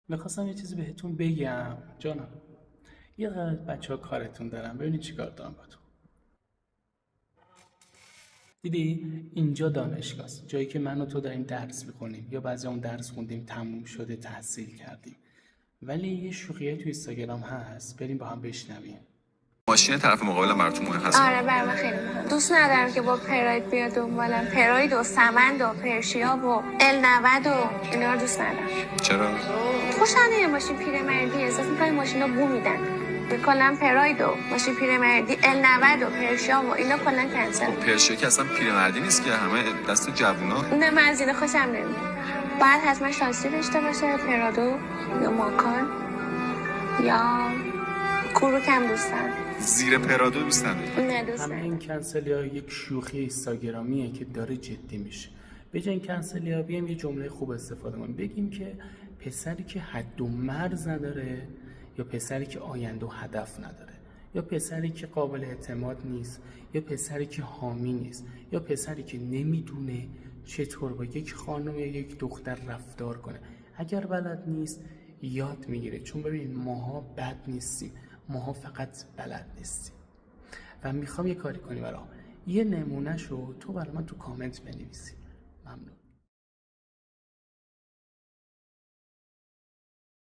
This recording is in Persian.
میخواستم یه چیزی بهتون بگم جانم. یه دقیقه بچه ها کارتون دارم، ببینید چی کار دارم با تو. دیدی اینجا دانشگاهست، جایی که من و تو داریم درس میخونیم یا بعضی اون درس خوندیم تموم شده تحصیل کردیم، ولی یه شوخیه تو اینستاگرام هست، بریم با هم بشنویم. ماشین طرف مقابلم براتون مهم هست؟ آره برای من خیلی مهم. دوست ندارم که با پراید بیاد دنبالم. پراید و سمند و پرشیا و ال 90 و اینا رو دوست ندارم. چرا؟ خوشم نمیاد ماشین پیرمردی، احساس می‌کنم ماشینا بو میدن. کلا پراید و ماشین پیرمردی ال 90 و پرشیا و اینا کلا کنسل. پرشیا که اصلا پیرمردی نیست که، همه دست جوونا. نه من از اینا خوشم نمیاد. باید حتما شاسی داشته باشه، پرادو یا ماکان یا کوروک هم دوست دارم. زیر پرادو دوست نداری؟ نه دوست همه ندارم. این کنسلی ها یک شوخی اینستاگرامیه که داره جدی میشه. به جای این کنسلی ها بیایم یه جمله خوب استفاده کنیم، بگیم که پسری که حد و مرز نداره، یا پسری که آینده و هدف نداره، یا پسری که قابل اعتماد نیست، یا پسری که حامی نیست، یا پسری که نمیدونه چطور با یک خانم یا یک دختر رفتار کنه. اگر بلد نیست یاد میگیره، چون ببین ماها بد نیستیم، ماها فقط بلد نیستیم. و میخوام یه کاری کنی برام، یه نمونه شو تو برای من تو کامنت بنویسی. ممنون.